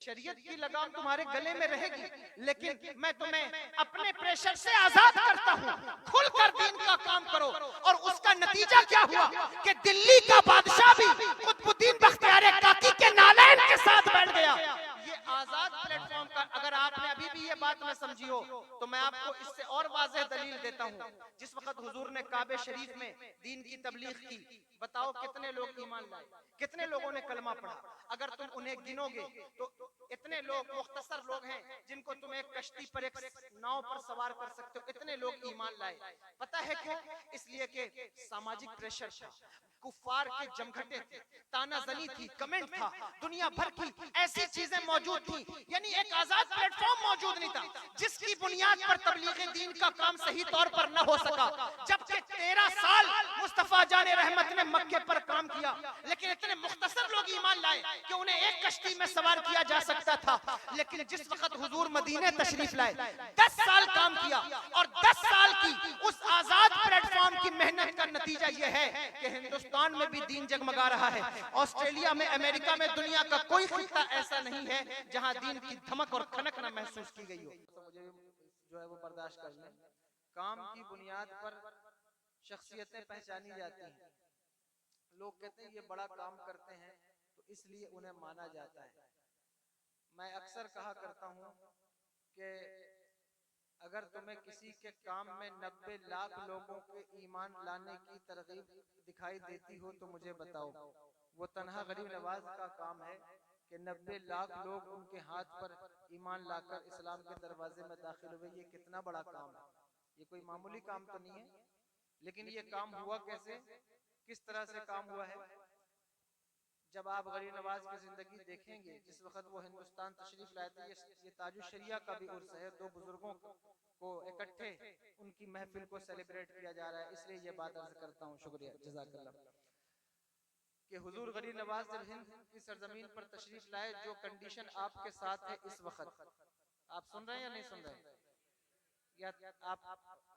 शरीयत की लगाम तुम्हारे गले में रहेगी, लेकिन मैं तुम्हें अपने प्रेशर से आजाद करता हूँ। खुलकर दीन का काम करो। और उसका नतीजा क्या हुआ कि दिल्ली का बादशाह भी कुतुबुद्दीन बख्तियार काकी के नालैन के साथ बैठ गया। ये आजाद प्लेटफॉर्म का, अगर आपने अभी भी ये बात न समझी हो तो मैं आपको इससे और वाज़ेह दलील देता हूँ। जिस वक्त हुजूर ने काबे शरीफ में दीन की तबलीग की, बताओ कितने लोग ईमान लाए, कितने लोगों ने कलमा पढ़ा। अगर तुम उन्हें गिनोगे तो इतने लोग, मुख्तसर लोग हैं जिनको तुम एक कश्ती पर, एक नाव पर सवार कर सकते हो। इतने लोग ईमान लाए। पता है क्यों? इसलिए कि सामाजिक प्रेशर था, कुफार के जमघटे थे, तानाजनी थी, कमेंट था, दुनिया भर की ऐसी चीजें मौजूद थी। यानी एक आजाद प्लेटफॉर्म मौजूद नहीं था जिसकी बुनियाद पर तबलीग दीन का काम सही तौर पर न हो सका। जबकि 13 साल मुस्तफा जाने रहमत ने मक्के पर काम किया, लेकिन इतने मुख्तसर लोग ईमान लाए कि उन्हें एक कश्ती में सवार किया जा सकता था। लेकिन जिस वक्त हुजूर मदीने तशरीफ लाए, 10 साल काम किया, और 10 साल की उस आजाद प्लेटफॉर्म की मेहनत का नतीजा यह है कि हिंदुस्तान में भी दीन जगमगा रहा है। ऑस्ट्रेलिया में, अमेरिका में, दुनिया का कोई खिता ऐसा नहीं है जहां दीन की धमक और खनक न महसूस की गई हो। तो मुझे जो है वो बर्दाश्त कर लें। काम की बुनियाद पर शख्सियतें पहचानी जाती हैं। लोग कहते हैं ये बड़ा काम करते हैं तो इसलिए उन्हें माना जाता है। मैं अक्सर कहा करता हूँ कि अगर तुम्हें किसी के काम में 90 लाख लोगों के ईमान लाने की तरगीब दिखाई देती हो तो मुझे बताओ, वो तन्हा गरीब नवाज का काम है कि 90 लाख लोग उनके हाथ पर ईमान लाकर इस्लाम के दरवाजे में दाखिल हुए। ये कितना बड़ा काम है, ये कोई मामूली काम तो नहीं है। लेकिन ये काम हुआ कैसे, किस तरह से काम हुआ है? जब आप गरीब नवाज की जिंदगी देखेंगे, जिस वक्त वो हिंदुस्तान तशरीफ लाए थे, ये ताजु शरिया का भी उर्स है, दो बुजुर्गों को इकट्ठे उनकी महफिल को सेलिब्रेट किया जा रहा है, इसलिए ये बात अर्ज करता हूँ। शुक्रिया, जज़ाकल्लाह। कि हुजूर गरीब नवाज जब हिंद की सरजमीन पर तशरीफ लाए, जो कंडीशन आपके साथ है इस वक्त, आप सुन रहे हैं या नहीं सुन रहे हैं? या आप,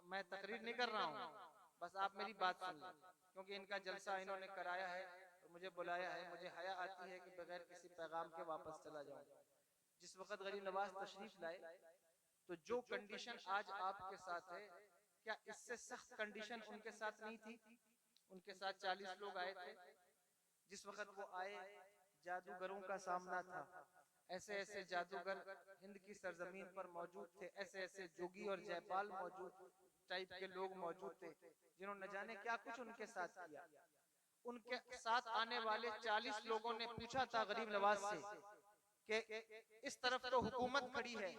मैं तकरीर नहीं कर रहा हूँ, बस आप मेरी बात सुन लें, क्योंकि इनका जलसा इन्होंने कराया है और मुझे बुलाया है। मुझे हया आती है कि बगैर किसी पैगाम के वापस चला जाऊं। जिस वक्त गरीब नवाज तशरीफ लाए तो जो कंडीशन आज आपके साथ है, क्या इससे सख्त कंडीशन उनके साथ नहीं थी? उनके साथ 40 लोग आए थे। जिस वक्त वो आए, जादूगरों का सामना था। ऐसे ऐसे जादूगर हिंद की सरजमीन पर मौजूद थे, ऐसे ऐसे जोगी और जयपाल मौजूद टाइप के लोग मौजूद थे जिन्होंने न जाने क्या कुछ उनके साथ किया। उनके साथ आने वाले 40 लोगों ने पूछा था गरीब नवाज से कि इस तरफ तो हुकूमत खड़ी है,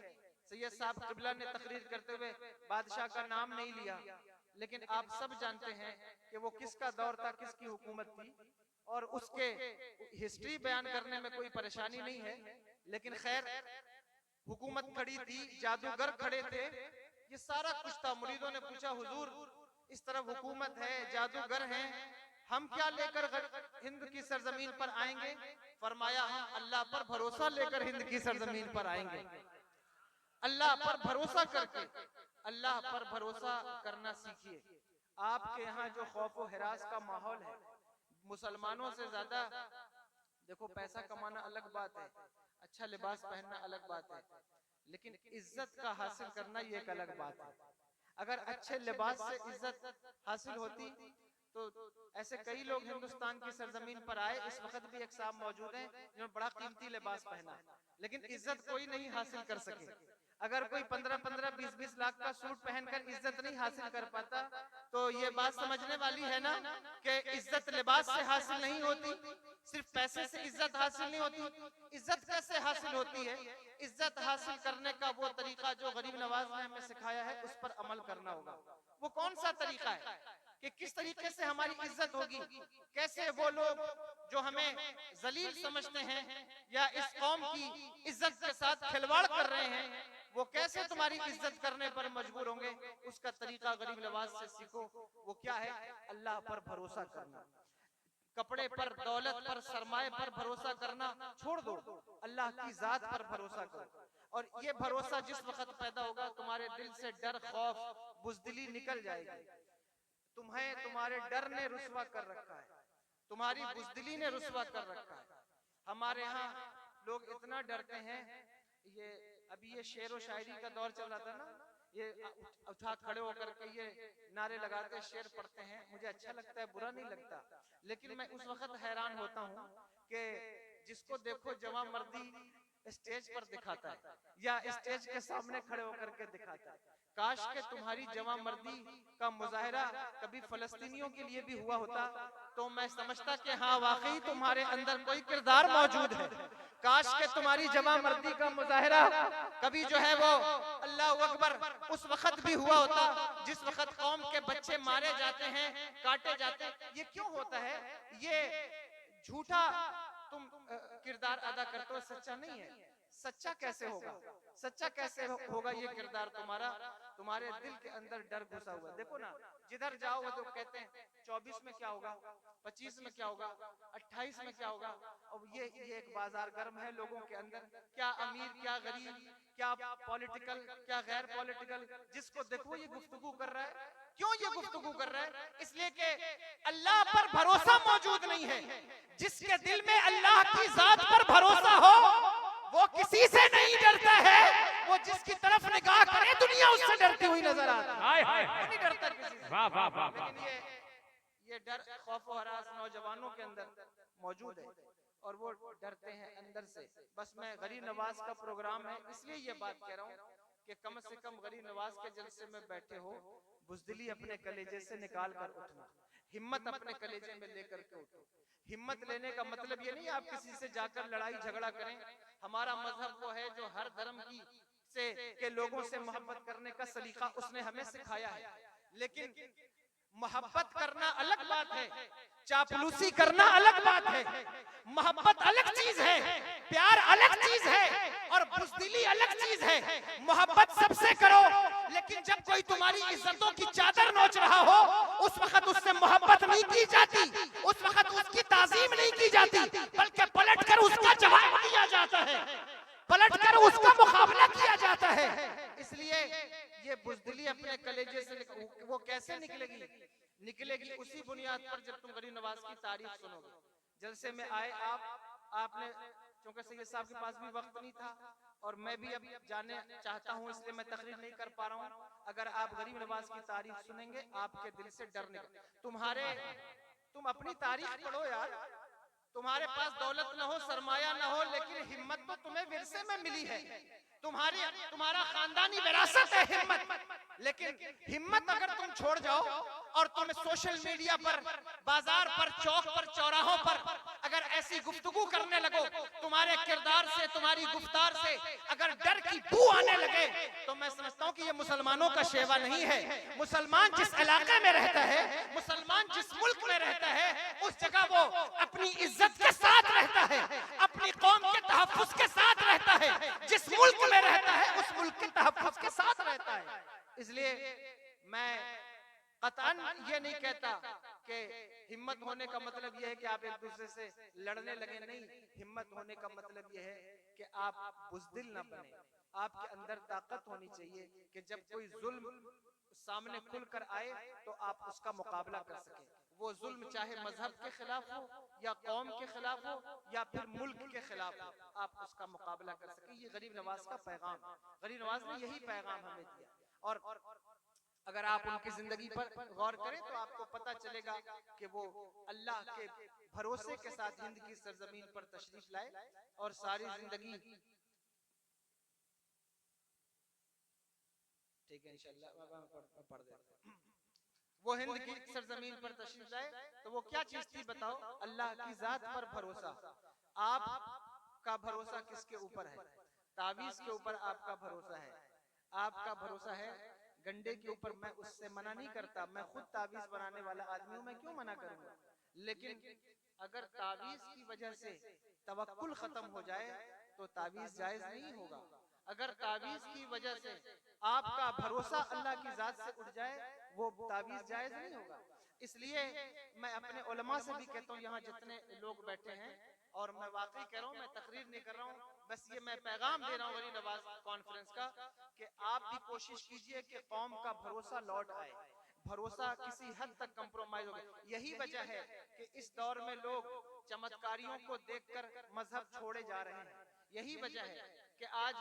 सैयद साहब किबला ने तकरीर करते हुए बादशाह का नाम नहीं लिया, लेकिन आप सब जानते हैं कि वो किसका दौर था, किसकी हुकूमत थी, और उसके हिस्ट्री बयान करने में कोई परेशानी नहीं है। लेकिन खैर, हुकूमत खड़ी थी, जादूगर खड़े थे, ये सारा कुछ था। मुरीदों ने पूछा, हुजूर इस तरफ हुकूमत है, जादूगर हैं, हम क्या लेकर हिंद की सरजमीन पर आएंगे? फरमाया, हम अल्लाह पर भरोसा लेकर हिंद की सरजमीन पर आएंगे। अल्लाह पर भरोसा करके, अल्लाह पर भरोसा करना सीखिए। आपके यहाँ जो खौफ व हिरास का माहौल है, मुसलमानों से ज्यादा, देखो पैसा कमाना अलग बात है, अच्छा लिबास पहनना अलग बात है, लेकिन इज्जत का हासिल करना ये एक अलग बात है। अगर अच्छे लिबास से इज्जत हासिल होती तो ऐसे कई लोग हिंदुस्तान की सरजमीन पर आए, इस वक्त भी एक साहब मौजूद हैं जिन्होंने बड़ा कीमती लिबास पहना, लेकिन इज्जत कोई नहीं हासिल कर सके। अगर कोई 15-15, 20-20 लाख का सूट पहनकर इज्जत नहीं हासिल कर पाता, तो ये बात समझने वाली है ना कि इज्जत लिबास से हासिल नहीं होती, सिर्फ पैसे से इज्जत हासिल नहीं होती। इज्जत कैसे हासिल होती है? इज्जत हासिल करने का वो तरीका जो गरीब नवाज ने हमें सिखाया है, उस पर अमल करना होगा। वो कौन सा तरीका है कि किस तरीके से हमारी इज्जत होगी? कैसे वो लोग जो हमें जलील समझते हैं या इस कौम की इज्जत के साथ खिलवाड़ कर रहे हैं, वो कैसे तुम्हारी इज्जत करने पर मजबूर होंगे? उसका तरीका गरीब नवाज से सीखो। वो क्या है? अल्लाह पर भरोसा करना। कपड़े पर, दौलत पर, सरमाए पर भरोसा करना छोड़ दो, अल्लाह की जात पर भरोसा करो। और ये भरोसा जिस वक्त पैदा होगा, तुम्हारे दिल से डर, खौफ, बुज़दिली निकल जाएगी। तुम्हें तुम्हारे डर ने रुसवा कर रखा है, तुम्हारी बुज़दिली ने रुसवा कर रखा है। हमारे यहाँ लोग इतना डरते हैं। ये अभी ये शेर व शायरी का दौर चल रहा था ना, ये उठा खड़े होकर के ये नारे लगाते शेर पढ़ते हैं, मुझे अच्छा लगता है, बुरा नहीं लगता। लेकिन मैं उस वक्त हैरान होता हूँ कि जिसको देखो जवां मर्दी स्टेज पर दिखाता है या स्टेज के सामने खड़े होकर के दिखाता है। काश के तुम्हारी जवां मर्दी का मुजाहरा कभी फलस्तीनियों के लिए भी हुआ होता तो मैं समझता कि हाँ वाकई तुम्हारे अंदर कोई किरदार मौजूद है। काश के तुम्हारी जवां मर्दी का मुजाहरा कभी जो है वो अल्लाह अकबर उस वक्त भी हुआ होता जिस वक्त कौम के बच्चे मारे जाते हैं, काटे जाते हैं। ये क्यों होता है? ये झूठा तुम किरदार अदा करते हो, सच्चा नहीं है। सच्चा कैसे होगा? सच्चा कैसे होगा ये किरदार तुम्हारा? तुम्हारे दिल के अंदर डर घुसा हुआ। देखो ना, जिधर जाओ वो तो कहते हैं 24 में क्या होगा, 25 में क्या होगा, 28 में क्या होगा। अब ये एक बाजार गर्म है लोगों के अंदर, क्या अमीर क्या गरीब, क्या पॉलिटिकल क्या गैर पॉलिटिकल, जिसको देखो ये गुफ्तगू कर रहा है। क्यों ये गुफ्तगू कर रहा है? इसलिए कि अल्लाह पर भरोसा मौजूद नहीं है। जिसके दिल में अल्लाह की जात पर भरोसा हो वो किसी से नहीं डरता है, वो जिसकी तरफ निगाह करे दुनिया उससे डरती हुई नजर आती है, नहीं डरता किसी से। वाह वाह वाह। लेकिन ये डर खौफ और हरास नौजवानों के अंदर मौजूद है और वो डरते हैं अंदर से। बस मैं गरीब नवाज का प्रोग्राम है इसलिए ये बात कह रहा हूँ कि कम से कम गरीब नवाज के जलसे में बैठे हो, बुज़दिली अपने कलेजे से निकाल कर उठना, हिम्मत अपने कलेजे में लेकर के उठो। हिम्मत लेने का मतलब ये नहीं आप किसी से जाकर लड़ाई झगड़ा करें। हमारा मजहब वो है जो हर धर्म की से के लोगों से मोहब्बत करने का सलीका उसने हमें सिखाया है। लेकिन मोहब्बत करना अलग बात है, चापलूसी करना अलग बात है। मोहब्बत अलग चीज है, प्यार अलग चीज है और बुज़दिली अलग चीज है। मोहब्बत सबसे करो, लेकिन जब कोई तुम्हारी इज्जतों की चादर नोच रहा हो उस वक्त उससे मोहब्बत नहीं की जाती, उस वक्त उसकी ताजीम नहीं की जाती, बल्कि पलटकर उसका जवाब दिया जाता है, पलटकर उसका मुकाबला किया जाता है। इसलिए ये बुज़दिली अपने कलेजे से वो कैसे निकलेगी? निकलेगी उसी बुनियाद पर जब तुम गरीब नवाज की तारीफ सुनोगे। जलसे में आए आपने, क्योंकि सैयद साहब के पास भी वक्त नहीं था और मैं भी अब जाने चाहता हूं इसलिए मैं तकरीर नहीं कर पा रहा हूं। अगर आप गरीब नवाज की तारीफ सुनेंगे आपके दिल से डर निकल, तुम अपनी तारीफ पढ़ो यार। तुम्हारे पास दौलत न हो, सरमाया न हो, लेकिन हिम्मत तो तुम्हें विरसे में मिली है। तुम्हारा खानदानी विरासत है हिम्मत। लेकिन हिम्मत अगर तुम छोड़ जाओ और तुम सोशल मीडिया पर, बाजार पर, चौक पर, चौराहों पर अगर ऐसी गुफ्तगू करने लगो, तुम्हारे किरदार से, तुम्हारी गुफ्तार से अगर डर की बू आने लगे, तो मैं समझता हूं कि ये मुसलमानों का शेवा नहीं है। मुसलमान जिस इलाके में रहता है, मुसलमान जिस मुल्क में रहता है, उस जगह वो अपनी इज्जत के साथ रहता है, अपनी कौम के तहफ्फुज़ के साथ रहता है। जिस मुल्क में रहता है उस मुल्क के तहफ्फुज़ के साथ रहता है। इसलिए मैं कतन ये नहीं कहता कि हिम्मत होने का मतलब यह है कि आप एक दूसरे से लड़ने लगे, नहीं। हिम्मत होने का मतलब यह है कि आप बुज़दिल ना बने। आपके अंदर ताकत होनी चाहिए कि जब कोई जुल्म सामने खुलकर आए तो आप उसका मुकाबला कर सकें। वो जुल्म चाहे मजहब के खिलाफ हो या कौम के खिलाफ हो या फिर मुल्क के खिलाफ हो, आप उसका मुकाबला कर सकें। ये गरीब नवाज का पैगाम, गरीब नवाज ने यही पैगाम हमें दिया। और अगर आप उनकी जिंदगी पर गौर करें तो आपको पता चलेगा कि वो अल्लाह के भरोसे के साथ हिंद की सरजमीन पर तशरीफ लाए और सारी जिंदगी, ठीक है इंशाल्लाह पढ़ देते, वो हिंद की सरजमीन पर तशरीफ लाए तो वो क्या चीज थी बताओ? अल्लाह की जात पर भरोसा। आपका भरोसा किसके ऊपर है? तावीज के ऊपर आपका भरोसा है। आपका भरोसा है गंडे के ऊपर। मैं उससे मना नहीं करता, मैं खुद तावीज बनाने वाला आदमी हूं, मैं क्यों मना करूंगा? लेकिन अगर तावीज की वजह से तवक्कुल खत्म हो जाए तो तावीज जायज नहीं होगा। अगर तावीज की वजह से आपका भरोसा अल्लाह की जात से उठ जाए वो तावीज जायज नहीं होगा। इसलिए मैं अपने उलमा से भी कहता हूँ, यहाँ जितने लोग बैठे हैं, और मैं वाकई कह रहा हूँ, मैं तकरीर नहीं कर रहा हूँ, बस ये मैं पैगाम दे रहा हूँ गरीब नवाज कॉन्फ्रेंस का कि आप भी कोशिश कीजिए कि कौम का भरोसा लौट आए। भरोसा किसी हद तक कंप्रोमाइज हो गया। यही वजह है कि इस दौर में लोग चमत्कारियों को देखकर मजहब छोड़े जा रहे हैं। यही वजह है कि आज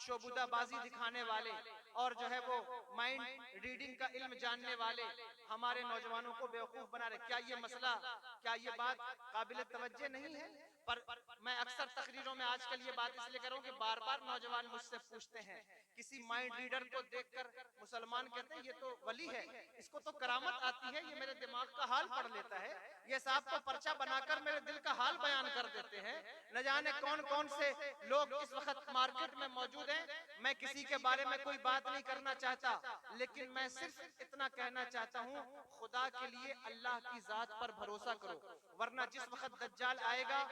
शोबुदाबाजी दिखाने वाले और जो है वो माइंड रीडिंग का इल्म जानने वाले हमारे नौजवानों को बेवकूफ बना रहे। क्या ये मसला, क्या ये बात काबिल तवज्जो नहीं है? पर मैं अक्सर तकरीरों में आजकल ये बात इसलिए कर रहा हूँ कि बार बार नौजवान मुझसे पूछते हैं, किसी माइंड रीडर को देखकर मुसलमान कहते हैं ये तो वली है, इसको तो करामत आती है, ये मेरे दिमाग का हाल पढ़ लेता है, ये साहब तो पर्चा बनाकर मेरे दिल का हाल बयान कर देते हैं। न जाने कौन कौन से लोग इस वक्त मार्केट में मौजूद हैं। मैं किसी के बारे में कोई बात नहीं करना चाहता, लेकिन मैं सिर्फ इतना कहना चाहता हूँ, खुदा के लिए अल्लाह की जात पर भरोसा करो, वरना जिस वक्त दज्जाल आएगा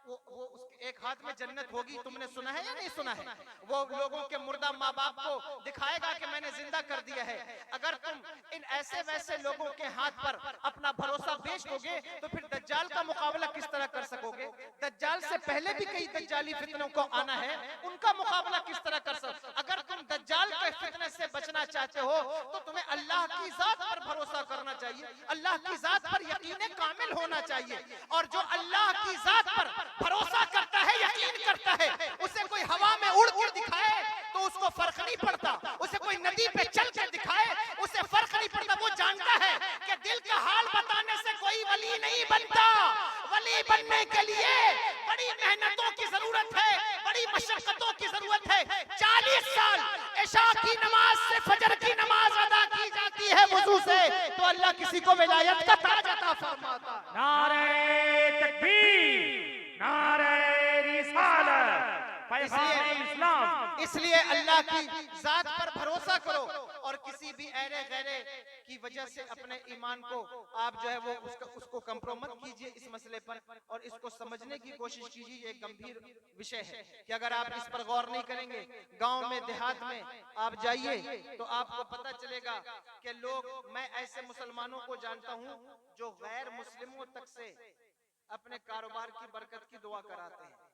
वो उसके एक हाथ में जन्नत होगी। तुमने सुना है या नहीं सुना है? वो लोगों के मुर्दा माँ बाप को दिखाएगा कि मैंने जिंदा कर दिया है। अगर तुम इन ऐसे वैसे लोगों के हाथ पर अपना भरोसा बेच दोगे तो फिर दज्जाल का मुकाबला किस तरह कर सकोगे? दज्जाल से पहले भी कई दज्जाली फितनों को आना है, उनका मुकाबला किस तरह कर सकोगे? अगर तुम दज्जाल के फितने से बचना चाहते हो तो तुम्हें अल्लाह की जात पर भरोसा करना चाहिए, अल्लाह की जात पर यकीन कामिल होना चाहिए। और जो अल्लाह की जात पर भरोसा करता है, यकीन करता है, उसे कोई हवा में उड़ के दिखाए तो उसको फर्क नहीं पड़ता, उसे कोई नदी पे चल के दिखाए उसे फर्क नहीं पड़ता। वो जानता है कि दिल का हाल बताने से कोई वली नहीं बनता। वली बनने के लिए बड़ी मेहनतों की जरूरत है, बड़ी मशक्कतों की जरूरत है। 40 साल इशा की नमाज से फजर की नमाज अदा की जाती है वुजू से, तो अल्लाह किसी को विलायत का ताज अता फरमाता। नारे तकबीर, नारे रिसालत, पैगाम इस्लाम। इसलिए अल्लाह की जात पर भरोसा करो और किसी भी ऐरे गैरे की वजह से अपने ईमान को आप जो है वो उसको कंप्रोमाइज कीजिए इस मसले पर, और इसको समझने की कोशिश कीजिए। ये गंभीर विषय है कि अगर आप इस पर गौर नहीं करेंगे, गांव में देहात में आप जाइए तो आपको पता चलेगा कि लोग, मैं ऐसे मुसलमानों को जानता हूं जो गैर मुस्लिमों तक से अपने कारोबार की बरकत की दुआ कराते हैं।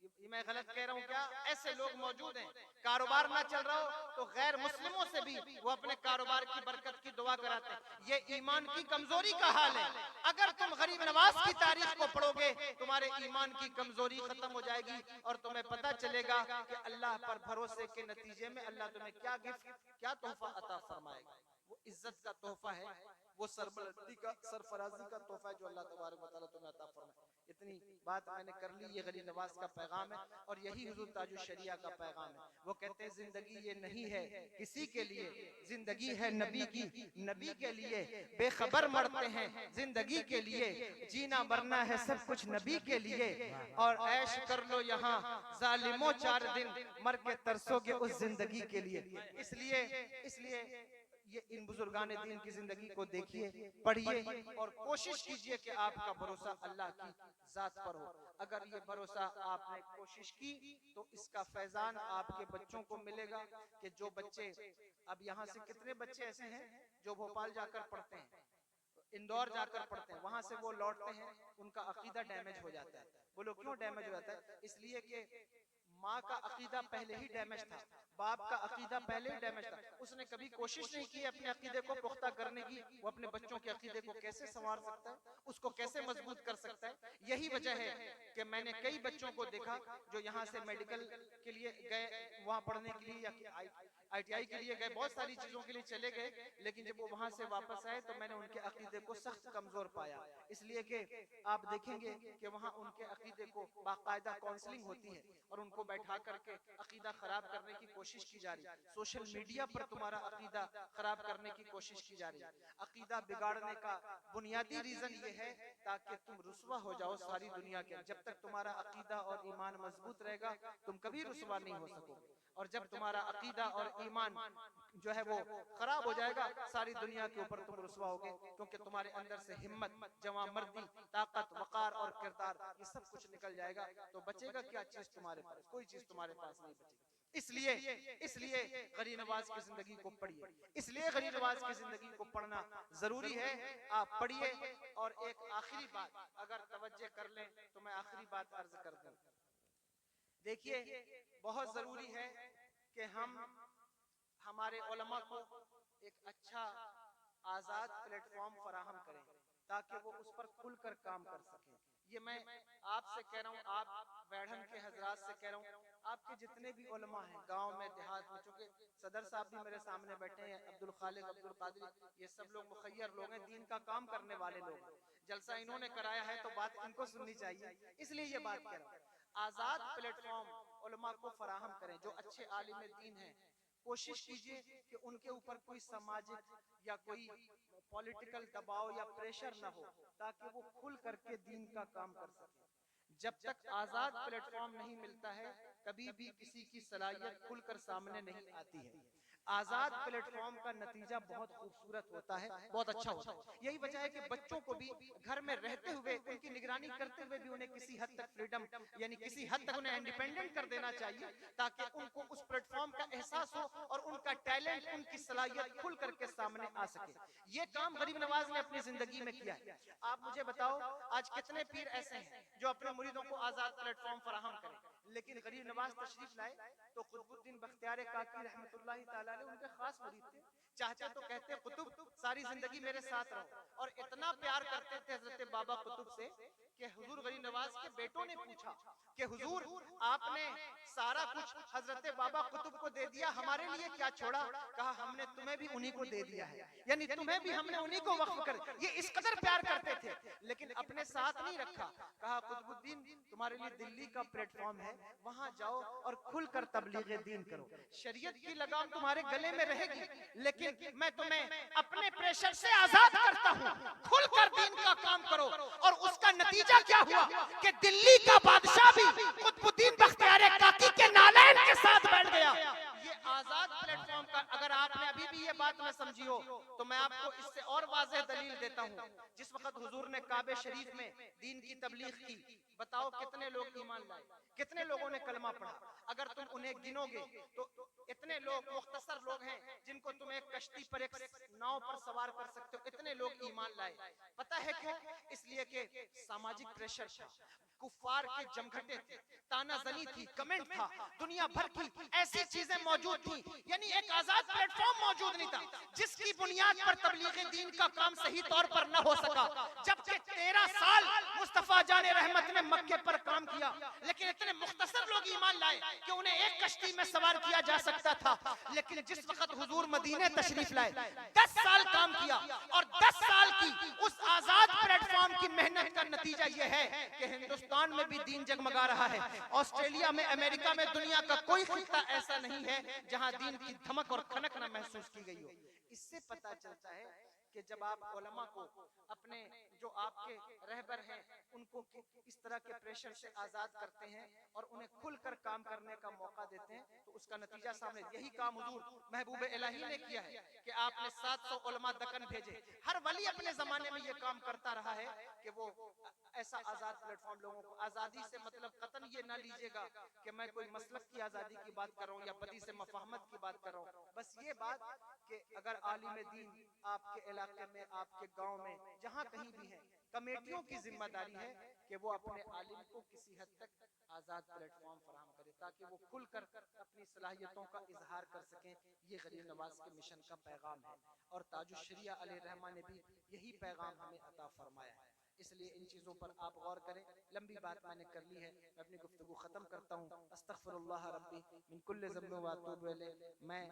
ये मैं गलत कह रहा हूँ क्या? ऐसे लोग मौजूद हैं, कारोबार ना चल रहा हो तो गैर मुस्लिमों से भी वो अपने कारोबार की बरकत की दुआ कराते हैं। ये ईमान की कमजोरी का हाल है। अगर तुम गरीब नवाज की तारीख को पढ़ोगे, तुम्हारे ईमान की कमजोरी खत्म हो जाएगी और तुम्हें पता चलेगा कि अल्लाह पर भरोसे के नतीजे में अल्लाह तुम्हें क्या गिफ्ट, क्या तोहफा अता फरमाएगा। वो इज्जत का तोहफा है, वो सरबलंदी का, सरफराजी का तोहफा है जो अल्लाह तबारक व तआला तुम्हें अता फरमाए। इतनी बात मैंने कर ली। ये गरीब नवाज का पैगाम है और यही हुजूर ताजुल शरिया का पैगाम है। वो कहते हैं जिंदगी ये नहीं है किसी के लिए, जिंदगी है नबी की, नबी के लिए बेखबर मरते हैं जिंदगी के लिए, जीना मरना है सब कुछ नबी के लिए, और ऐश कर लो यहाँ जालिमों 4 दिन मर के तरसोगे उस जिंदगी के लिए। इसलिए ये इन बुजुर्गाने दीन की जिंदगी को देखिए, पढ़िए और कोशिश कीजिए कि आपका भरोसा अल्लाह की जात पर हो। अगर ये भरोसा आपने कोशिश की तो इसका फैजान आपके बच्चों को मिलेगा। कि जो बच्चे, अब यहाँ से कितने बच्चे ऐसे हैं जो भोपाल जाकर पढ़ते हैं, इंदौर जाकर पढ़ते हैं, वहां से वो लौटते हैं, उनका अकीदा डैमेज हो जाता है। बोलो क्यों डैमेज हो जाता है? इसलिए कि माँ का अकीदा पहले ही डैमेज था, बाप का अकीदा पहले ही डैमेज था। उसने कभी कोशिश नहीं की अपने अकीदे को पुख्ता करने की। वो अपने बच्चों के अकीदे को कैसे संवार सकता है, उसको कैसे मजबूत कर सकता है। यही वजह है कि मैंने कई बच्चों को देखा जो यहाँ से मेडिकल के लिए गए, वहाँ पढ़ने के लिए या ITI के लिए गए, बहुत सारी चीजों के लिए चले गए, लेकिन जब वो वहां से वापस आए तो मैंने उनके अकीदे को सख्त कमजोर पाया। इसलिए कि आप देखेंगे कि वहाँ उनके अकीदे को बाकायदा काउंसलिंग होती है और उनको बैठा करके अकीदा खराब करने की कोशिश की जा रही है। सोशल मीडिया पर तुम्हारा अकीदा खराब करने की कोशिश की जा रही है। अकीदा बिगाड़ने का बुनियादी रीजन ये है ताकि तुम रुसवा हो जाओ सारी दुनिया के। जब तक तुम्हारा अकीदा और ईमान मजबूत रहेगा तुम कभी रुसवा नहीं हो सकोगे, और जब तुम्हारा अकीदा और ईमान जो है वो खराब हो जाएगा सारी दुनिया के ऊपर तुम रुसवा होगे, क्योंकि तुम्हारे अंदर से हिम्मत, जवामर्दी, ताकत, वकार और किरदार ये सब कुछ निकल जाएगा। तो बचेगा क्या चीज तुम्हारे पास? कोई चीज तुम्हारे पास नहीं बचेगी। इसलिए गरीब नवाज की जिंदगी को पढ़िए, इसलिए गरीब नवाज की जिंदगी को पढ़ना जरूरी है। आप पढ़िए। और एक आखिरी बात अगर तवज्जो कर लें तो मैं आखिरी बात अर्ज कर दूं। देखिए, बहुत जरूरी है कि हम हमारे उलमा को एक अच्छा आजाद प्लेटफॉर्म फराहम करें ताकि वो उस पर खुलकर काम कर सकें। ये मैं आपसे कह रहा हूँ, आप बैठन के हजरात से कह रहा हूँ, आपके जितने भी उलमा हैं गांव में देहात में, चूंकि सदर साहब भी मेरे सामने बैठे हैं, अब्दुल खालिक, अब्दुल कादिर, ये सब लोग मुखय्यर लोग हैं, दीन का काम करने वाले लोग हैं। जलसा इन्होंने कराया है तो बात इनको सुननी चाहिए, इसलिए ये बात कह रहा हूँ। आजाद प्लेटफॉर्म उलमा को फराहम करें, जो अच्छे आलिम दीन हैं, कोशिश कीजिए कि उनके ऊपर कोई सामाजिक या कोई पॉलिटिकल दबाव या प्रेशर ना हो, ताकि वो खुल करके दीन का काम कर सके। जब तक आजाद प्लेटफॉर्म नहीं मिलता है, कभी भी किसी की सलाहियत खुलकर सामने नहीं आती है। आजाद प्लेटफॉर्म का नतीजा बहुत खूबसूरत होता है, बहुत अच्छा होता है। यही वजह है कि बच्चों को भी घर में रहते हुए उनकी निगरानी करते हुए भी उन्हें किसी हद तक फ्रीडम, यानी किसी हद तक उन्हें इंडिपेंडेंट कर देना चाहिए, ताकि उनको उस प्लेटफॉर्म का एहसास हो और उनका टैलेंट, उनकी सलाहियत खुल करके सामने आ सके। ये काम गरीब नवाज ने अपनी जिंदगी में किया है। आप मुझे बताओ, आज कितने पीर ऐसे हैं जो अपने मुरीदों को आजाद प्लेटफॉर्म फराहम करें, लेकिन गरीब नवाज तशरीफ लाए तो कुतुबुद्दीन बख्तियार काकी रहमतुल्लाहि ताला अलैह उनके खास मुरीद थे। चाहते तो कहते कुतुब सारी जिंदगी मेरे साथ रहो, और इतना प्यार करते थे हजरत बाबा कुतुब से कि हुजूर गरीब नवाज के बेटों ने पूछा कि हुजूर आपने सारा कुछ हजरत बाबा कुतुब को दे दिया, हमारे लिए क्या छोड़ा? कहा हमने तुम्हें भी उन्हीं को दे दिया है, यानी तुम्हें भी हमने उन्हीं को वक्फ कर। ये इस कदर प्यार करते थे, लेकिन अपने साथ नहीं रखा। कहा कुतुबुद्दीन तुम्हारे लिए दिल्ली का प्लेटफॉर्म है, वहां जाओ और खुलकर तबलीग दीन करो। शरीयत की लगाम तुम्हारे गले में रहेगी, लेकिन मैं तुम्हें अपने प्रेशर से आजाद करता हूँ, खुलकर दीन का काम करो। और उसका नतीजा क्या हुआ कि दिल्ली का बादशाह भी कुतुबुद्दीन बख्तियार काकी के नालैन के साथ बैठ गया। ये आजाद प्लेटफॉर्म का, अगर आपने अभी भी ये बात न समझी हो तो मैं आपको इससे और वाज़ेह दलील देता हूँ। जिस वक्त हुजूर ने काबे शरीफ में दीन की तबलीग की, बताओ कितने लोग ईमान लाए, कितने लोगों ने कलमा पढ़ा? अगर तुम उन्हें गिनोगे तो इतने लोग, मुख्तसर लोग हैं जिनको तुम एक कश्ती पर, एक नाव पर सवार कर सकते हो, इतने लोग ईमान लाए। पता है क्यों? इसलिए कि सामाजिक प्रेशर था, कुफ्फार के जमघटे थे, तानाजनी थी, कमेंट था, दुनिया भर की ऐसी चीजें मौजूद थी, यानी एक आजाद प्लेटफॉर्म मौजूद नहीं था, जिसकी बुनियाद पर तबलीग दीन का काम सही तौर पर न हो सका। जबकि 13 साल मुस्तफा जाने रहमत ने मक्के पर काम किया, लेकिन इतने मुख्तसर लोग ईमान लाए कि उन्हें एक कश्ती में सवार किया जा सकता था। लेकिन जिस वक्त हुजूर मदीने तशरीफ लाए, 10 साल काम किया, और 10 साल की उस आजाद प्लेटफॉर्म की मेहनत का नतीजा यह है कि हिंदुस्तान में भी दीन जगमगा रहा है। ऑस्ट्रेलिया में, अमेरिका में, दुनिया का कोई खिता ऐसा नहीं है जहां दीन की धमक और खनक न महसूस की गई हो। इससे पता चलता है कि जब आप उलमा को, अपने जो आपके रहबर हैं, उनको इस तरह के प्रेशर से आजाद करते हैं और उन्हें खुलकर काम करने का मौका देते हैं, तो उसका नतीजा सामने। यही काम हुजूर महबूब इलाही ने किया है कि आपने 700 उलमा दक्कन भेजे। हर वली अपने जमाने में ये काम करता रहा है कि वो ऐसा आजाद प्लेटफॉर्म लोगों को, आजादी से मतलब कतन ये ना लीजिएगा कि मैं कोई मसलक की आजादी की बात कर रहा हूँ या बदी से मफाहमत की बात कर रहा हूँ। बस ये बात कि अगर आलिम दीन आपके इलाके में, आपके गांव में, जहां कहीं भी है, कमेटियों की जिम्मेदारी है कि वो अपने आलिम को किसी हद तक आजाद प्लेटफॉर्म फराहम करे, ताकि वो खुलकर अपनी सलाहियतों का इजहार कर सकें। ये गरीब नवाज के मिशन का पैगाम है, और ताजुश शरिया अलैहिर्रहमा ने भी यही पैगाम हमें अता फरमाया है। इसलिए इन चीजों पर आप गौर करें। लंबी बात मैंने कर ली है, मैं अपनी गुफ्तगू खत्म करता हूँ। अस्तगफिरुल्लाह रब्बी मिन कुल्लि ज़ंबिन व अतूबु इलैह। मैं